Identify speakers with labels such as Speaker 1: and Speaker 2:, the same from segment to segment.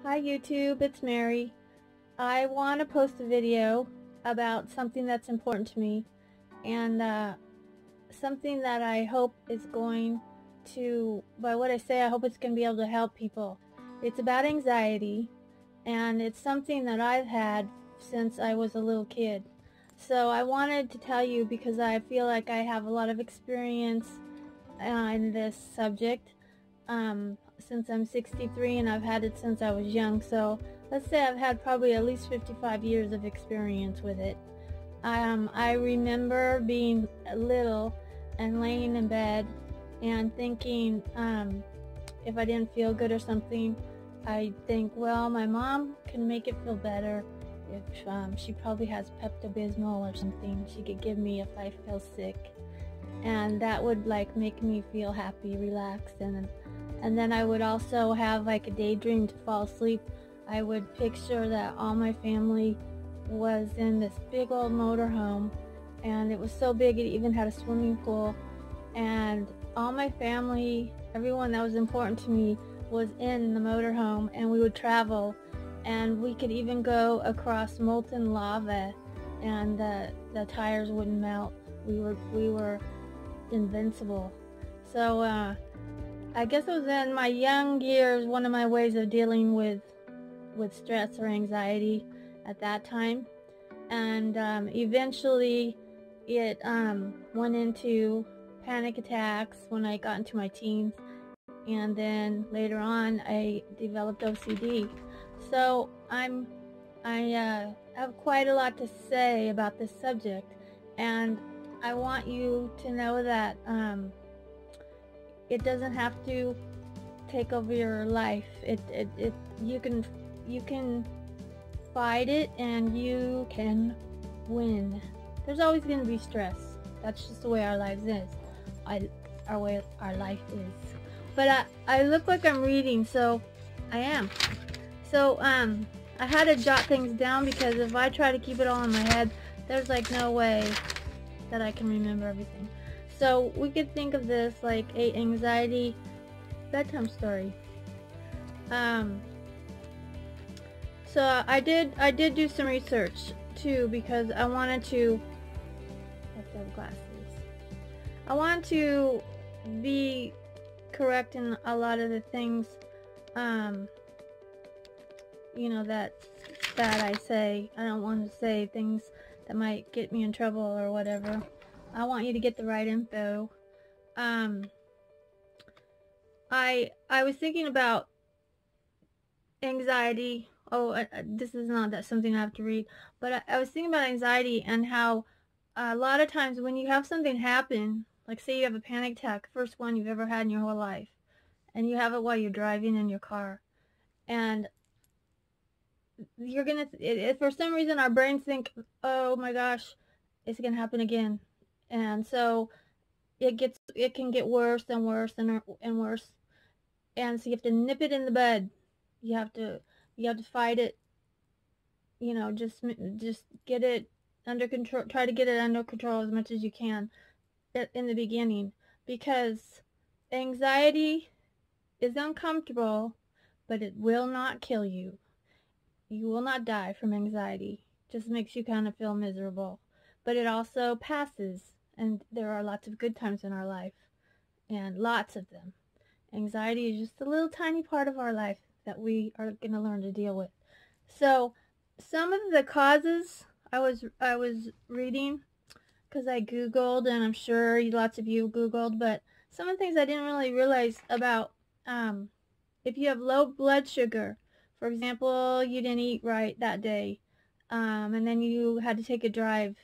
Speaker 1: Hi YouTube, it's Mary. I want to post a video about something that's important to me and something that I hope is going to, by what I say, I hope it's going to be able to help people. It's about anxiety, and it's something that I've had since I was a little kid. So I wanted to tell you because I feel like I have a lot of experience in this subject. Since I'm 63 and I've had it since I was young, so let's say I've had probably at least 55 years of experience with it. I remember being little and laying in bed and thinking, if I didn't feel good or something, I'd think, well, my mom can make it feel better if she probably has Pepto-Bismol or something she could give me if I feel sick, and that would like make me feel happy, relaxed, and then I would also have like a daydream to fall asleep. I would picture that all my family was in this big old motorhome, and it was so big it even had a swimming pool, and all my family, everyone that was important to me, was in the motorhome, and we would travel, and we could even go across molten lava, and the tires wouldn't melt. We were invincible. So I guess it was in my young years, one of my ways of dealing with stress or anxiety at that time, and eventually it went into panic attacks when I got into my teens, and then later on I developed OCD. So I have quite a lot to say about this subject, and I want you to know that it doesn't have to take over your life. You can fight it, and you can win. There's always going to be stress. That's just the way our lives is. Our life is. But I look like I'm reading, so I am. So I had to jot things down because if I try to keep it all in my head, there's like no way that I can remember everything. So we could think of this like a anxiety bedtime story. So I did do some research too, because I wanted to have glasses. I want to be correct in a lot of the things you know, that I say. I don't want to say things that might get me in trouble or whatever. I want you to get the right info. I was thinking about anxiety. Oh, this is not that something I have to read, but I was thinking about anxiety and how a lot of times when you have something happen, like say you have a panic attack, first one you've ever had in your whole life, and you have it while you're driving in your car, and you're gonna, for some reason our brains think, oh my gosh, it's gonna happen again, and so it can get worse and worse and worse, and so you have to nip it in the bud. You have to fight it. You know, just get it under control. Try to get it under control as much as you can in the beginning, because anxiety is uncomfortable, but it will not kill you. You will not die from anxiety. It just makes you kind of feel miserable, but it also passes, and there are lots of good times in our life, and lots of them. Anxiety is just a little tiny part of our life that we are going to learn to deal with. So some of the causes I was reading, because I googled, and I'm sure lots of you googled, but some of the things I didn't really realize about, if you have low blood sugar, for example, you didn't eat right that day, and then you had to take a drive,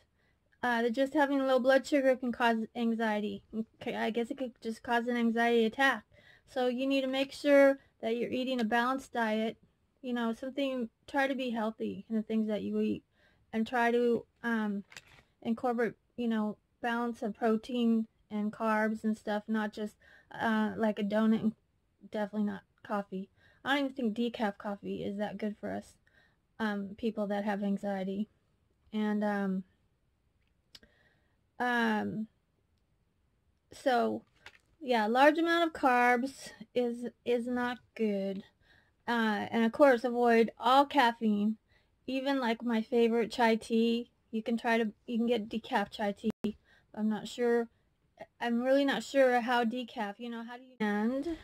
Speaker 1: just having low blood sugar can cause anxiety. I guess it could just cause an anxiety attack. So you need to make sure that you're eating a balanced diet, you know, try to be healthy in the things that you eat, and try to incorporate, you know, balance of protein and carbs and stuff, not just like a donut, and definitely not coffee. I don't even think decaf coffee is that good for us, people that have anxiety. And so yeah, large amount of carbs is not good. And of course, avoid all caffeine, even like my favorite chai tea. You can get decaf chai tea. I'm really not sure how decaf, how do you, and,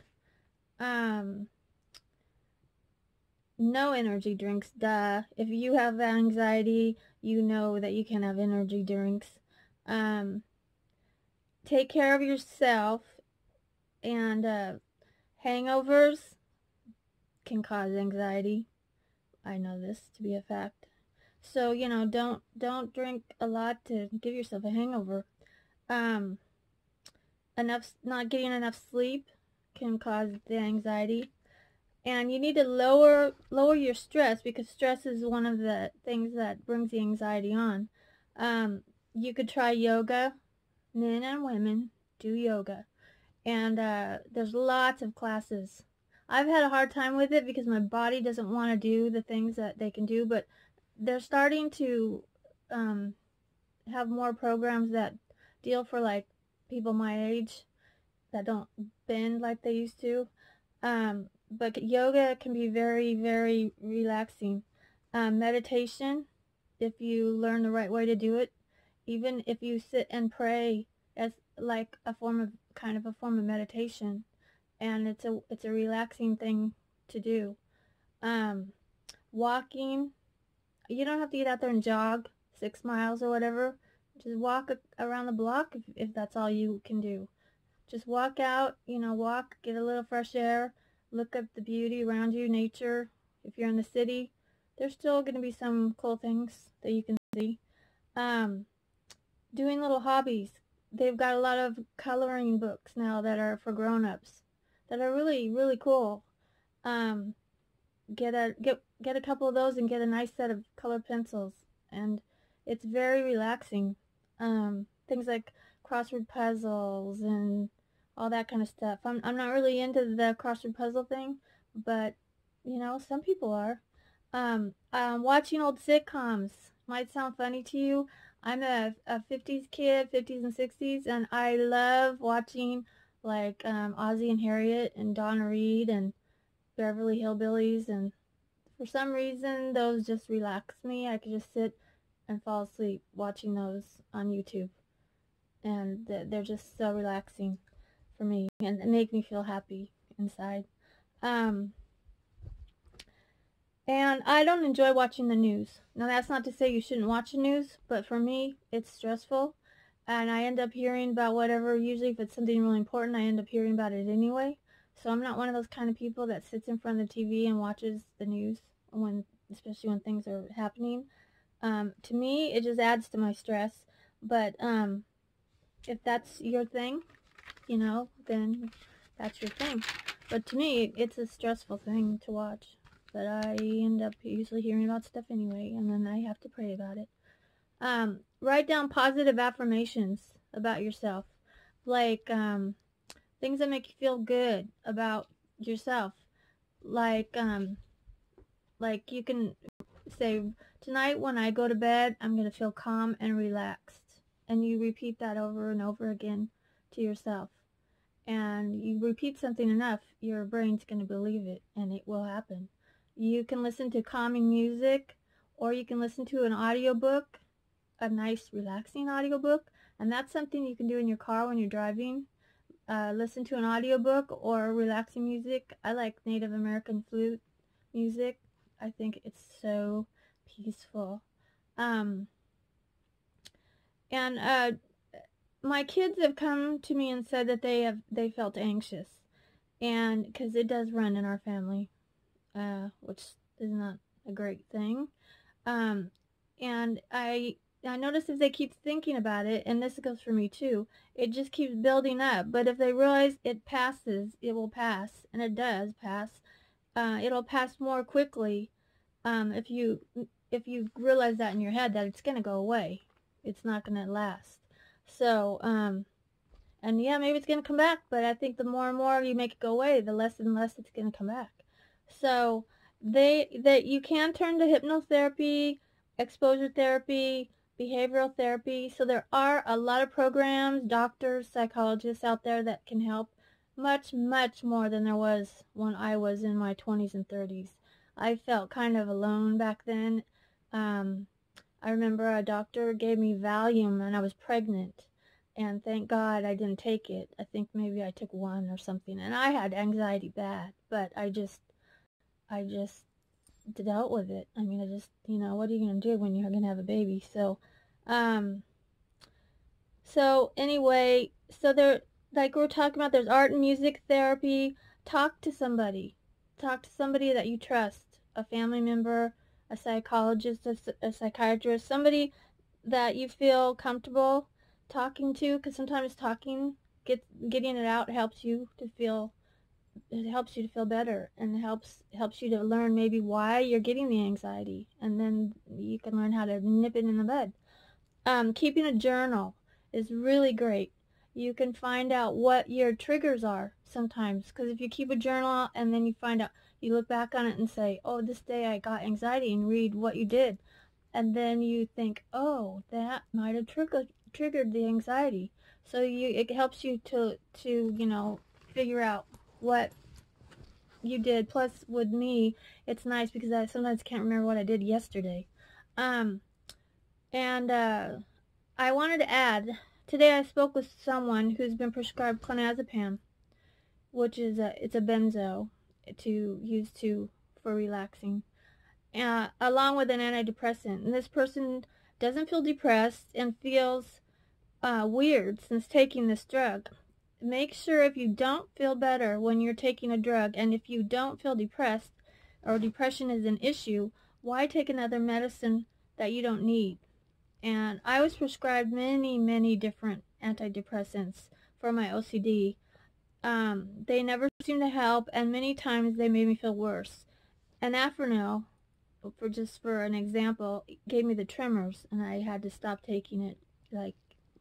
Speaker 1: no energy drinks, duh. If you have anxiety, you know that you can have energy drinks. Take care of yourself, and, hangovers can cause anxiety. I know this to be a fact. So, don't drink a lot to give yourself a hangover. Not getting enough sleep can cause the anxiety. And you need to lower your stress, because stress is one of the things that brings the anxiety on. You could try yoga. Men and women do yoga. And there's lots of classes. I've had a hard time with it because my body doesn't want to do the things that they can do, but they're starting to have more programs that deal for like people my age that don't bend like they used to. But yoga can be very, very relaxing. Meditation, if you learn the right way to do it, even if you sit and pray as like a form of meditation, and it's a relaxing thing to do. Walking, you don't have to get out there and jog 6 miles or whatever. Just walk around the block if that's all you can do. Just walk out, walk, get a little fresh air, look at the beauty around you, nature. If you're in the city, there's still going to be some cool things that you can see. Doing little hobbies. They've got a lot of coloring books now that are for grown-ups that are really, really cool. Get a couple of those and get a nice set of colored pencils, and it's very relaxing. Things like crossword puzzles and all that kind of stuff. I'm not really into the crossword puzzle thing, but some people are. Watching old sitcoms might sound funny to you. I'm a 50s kid, 50s and 60s, and I love watching like Ozzie and Harriet and Donna Reed and Beverly Hillbillies, and for some reason those just relax me. I could just sit and fall asleep watching those on YouTube, and they're just so relaxing for me, and make me feel happy inside. And I don't enjoy watching the news. Now, that's not to say you shouldn't watch the news, but for me, it's stressful, and I end up hearing about whatever. Usually if it's something really important, I end up hearing about it anyway. So I'm not one of those kind of people that sits in front of the TV and watches the news, especially when things are happening. To me, it just adds to my stress. But if that's your thing, then that's your thing. But to me, it's a stressful thing to watch. But I end up usually hearing about stuff anyway, and then I have to pray about it. Write down positive affirmations about yourself, like things that make you feel good about yourself. Like you can say, tonight when I go to bed, I'm going to feel calm and relaxed. And you repeat that over and over again to yourself. And you repeat something enough, your brain's going to believe it, and it will happen. You can listen to calming music, or you can listen to an audiobook, a nice relaxing audiobook, and that's something you can do in your car when you're driving. Listen to an audiobook or relaxing music. I like Native American flute music. I think it's so peaceful. My kids have come to me and said that they felt anxious, and because it does run in our family, which is not a great thing. And I notice if they keep thinking about it, and this goes for me too, it just keeps building up. But if they realize it passes, it will pass, and it does pass. It'll pass more quickly if you realize that in your head, that it's going to go away. It's not going to last. So, and yeah, maybe it's going to come back, but I think the more and more you make it go away, the less and less it's going to come back. So you can turn to hypnotherapy, exposure therapy, behavioral therapy. So there are a lot of programs, doctors, psychologists out there that can help. much, much more than there was when I was in my 20s and 30s. I felt kind of alone back then. I remember a doctor gave me Valium and I was pregnant, and thank God I didn't take it. I think maybe I took one or something, and I had anxiety bad, but I just dealt with it. I mean, I just, you know, what are you going to do when you're going to have a baby? So anyway, so there, like we're talking about, there's art and music therapy. Talk to somebody. Talk to somebody that you trust, a family member, a psychologist, a psychiatrist, somebody that you feel comfortable talking to, because sometimes getting it out helps you to feel better, and helps you to learn maybe why you're getting the anxiety, and then you can learn how to nip it in the bud. Keeping a journal is really great. You can find out what your triggers are sometimes, because if you keep a journal and then you find out, you look back on it and say, oh, this day I got anxiety, and read what you did, and then you think, oh, that might have triggered the anxiety. So it helps you to you know, figure out what you did. Plus, with me, it's nice because I sometimes can't remember what I did yesterday. I wanted to add, today I spoke with someone who's been prescribed clonazepam, which is it's a benzo for relaxing, along with an antidepressant. And this person doesn't feel depressed and feels weird since taking this drug. Make sure, if you don't feel better when you're taking a drug, and if you don't feel depressed, or depression is an issue, why take another medicine that you don't need? And I was prescribed many, many different antidepressants for my OCD. They never seemed to help, and many times they made me feel worse. And Affirmations, for an example, gave me the tremors, and I had to stop taking it like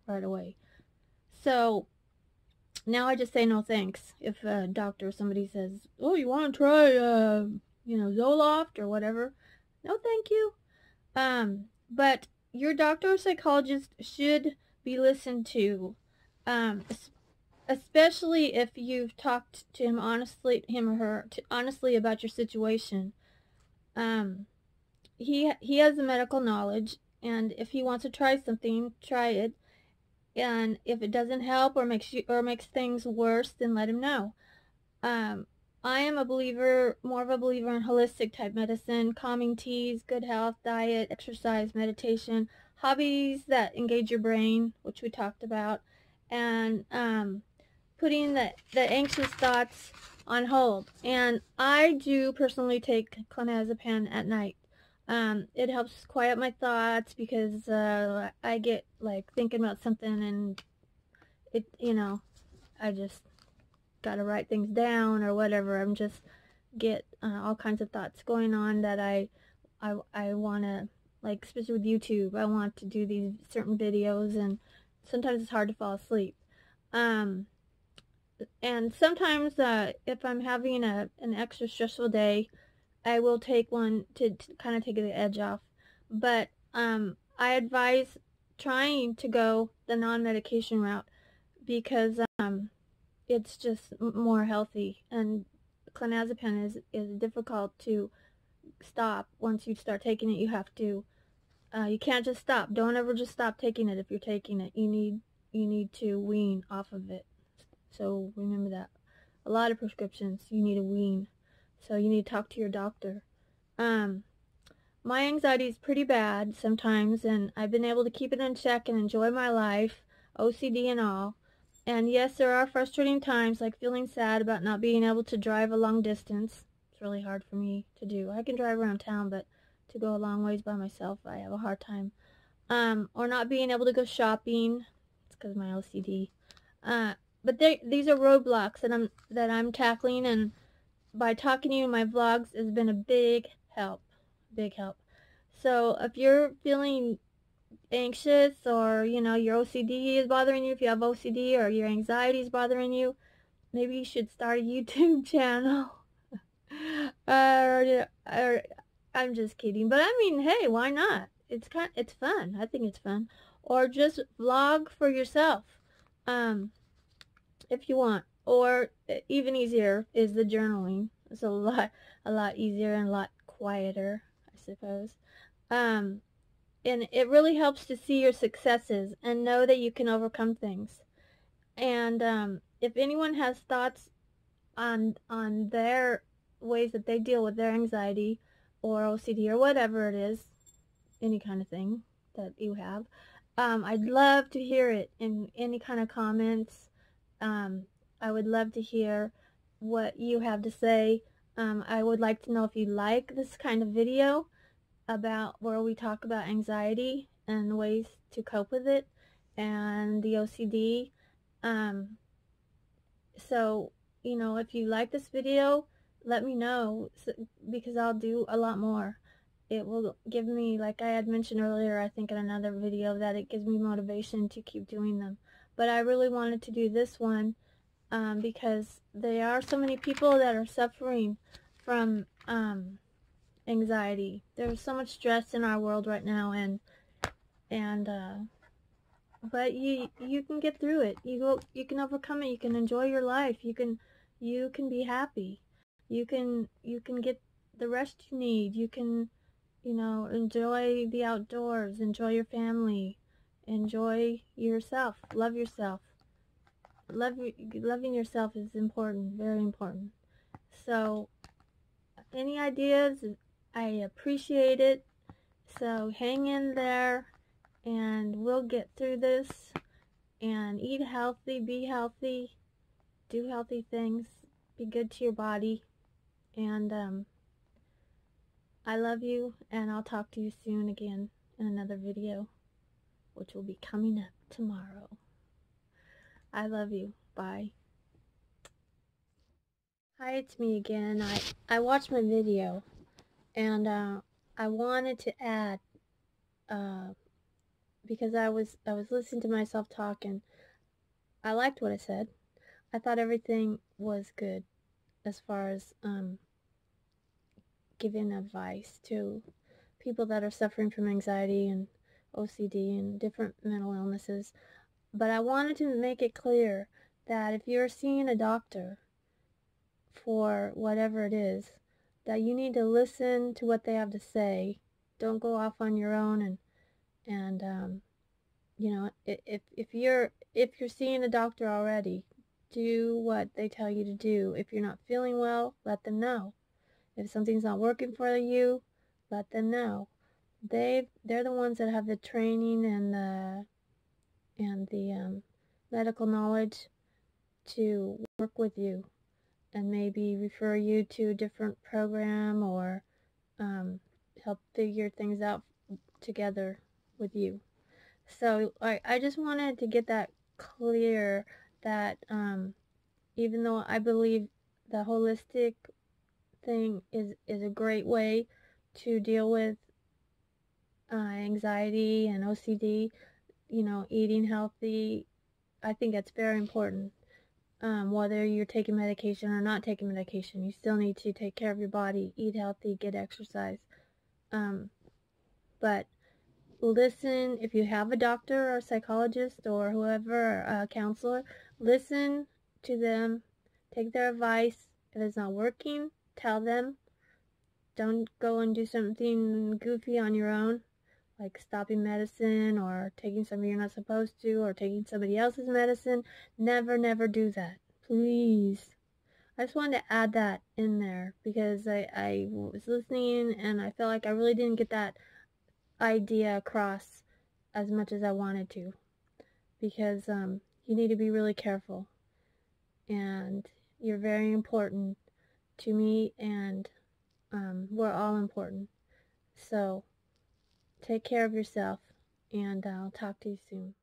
Speaker 1: right away. So now I just say no thanks. If a doctor or somebody says, oh, you want to try you know, Zoloft or whatever, no thank you. But your doctor or psychologist should be listened to, especially if you've talked to him or her honestly about your situation. He has the medical knowledge, and if he wants to try something, try it. And if it doesn't help or makes things worse, then let him know. I am more of a believer in holistic type medicine, calming teas, good health, diet, exercise, meditation, hobbies that engage your brain, which we talked about, and putting the anxious thoughts on hold. And I do personally take clonazepam at night. It helps quiet my thoughts, because I get like thinking about something, and it, you know, I just gotta write things down or whatever. I'm just get all kinds of thoughts going on that I want to, like, especially with YouTube, I want to do these certain videos, and sometimes it's hard to fall asleep. And sometimes if I'm having an extra stressful day, I will take one to kind of take the edge off. But I advise trying to go the non-medication route, because it's just more healthy, and clonazepam is difficult to stop. Once you start taking it, you have to, you can't just stop. Don't ever just stop taking it. If you're taking it, you need to wean off of it. So remember that. A lot of prescriptions, you need to wean. So you need to talk to your doctor. My anxiety is pretty bad sometimes, and I've been able to keep it in check and enjoy my life, OCD and all. And yes, there are frustrating times, like feeling sad about not being able to drive a long distance. It's really hard for me to do. I can drive around town, but to go a long ways by myself, I have a hard time. Or not being able to go shopping. It's because of my OCD. But these are roadblocks that I'm tackling, and by talking to you in my vlogs has been a big help. Big help. So if you're feeling anxious, or you know, your OCD is bothering you, if you have OCD, or your anxiety is bothering you, maybe you should start a YouTube channel. or I'm just kidding, but I mean, hey, why not? It's fun. I think it's fun. Or just vlog for yourself, if you want. Or even easier is the journaling. It's a lot easier and a lot quieter, I suppose. And it really helps to see your successes and know that you can overcome things. And if anyone has thoughts on their ways that they deal with their anxiety or OCD or whatever it is, any kind of thing that you have, I'd love to hear it in any kind of comments. I would love to hear what you have to say. I would like to know if you like this kind of video about where we talk about anxiety and ways to cope with it and the OCD. So, you know, if you like this video, let me know, because I'll do a lot more. It will give me, like I had mentioned earlier, I think in another video, that it gives me motivation to keep doing them. But I really wanted to do this one because there are so many people that are suffering from anxiety. There's so much stress in our world right now, but you can get through it. You can overcome it. You can enjoy your life. You can be happy. You can get the rest you need. You can, you know, enjoy the outdoors, enjoy your family, enjoy yourself, love yourself. Loving yourself is important, very important. So any ideas, I appreciate it. So hang in there and we'll get through this. And eat healthy, be healthy, do healthy things, be good to your body. And I love you, and I'll talk to you soon again in another video, which will be coming up tomorrow. I love you. Bye. Hi, it's me again. I watched my video, and I wanted to add, because I was listening to myself talk, and I liked what I said. I thought everything was good as far as giving advice to people that are suffering from anxiety and OCD and different mental illnesses. But I wanted to make it clear that if you're seeing a doctor for whatever it is, that you need to listen to what they have to say. Don't go off on your own, and you know, if you're seeing a doctor already, do what they tell you to do. If you're not feeling well, let them know. If something's not working for you, let them know. They're the ones that have the training and the medical knowledge to work with you and maybe refer you to a different program or help figure things out together with you. So I just wanted to get that clear, that even though I believe the holistic thing is a great way to deal with anxiety and OCD, you know, eating healthy, I think that's very important. Whether you're taking medication or not taking medication, you still need to take care of your body, eat healthy, get exercise. But listen, if you have a doctor or a psychologist or whoever, a counselor, listen to them, take their advice. If it's not working, tell them. Don't go and do something goofy on your own, like stopping medicine or taking something you're not supposed to or taking somebody else's medicine. Never, never do that. Please. I just wanted to add that in there because I was listening and I felt like I really didn't get that idea across as much as I wanted to, because you need to be really careful, and you're very important to me, and we're all important. So take care of yourself, and I'll talk to you soon.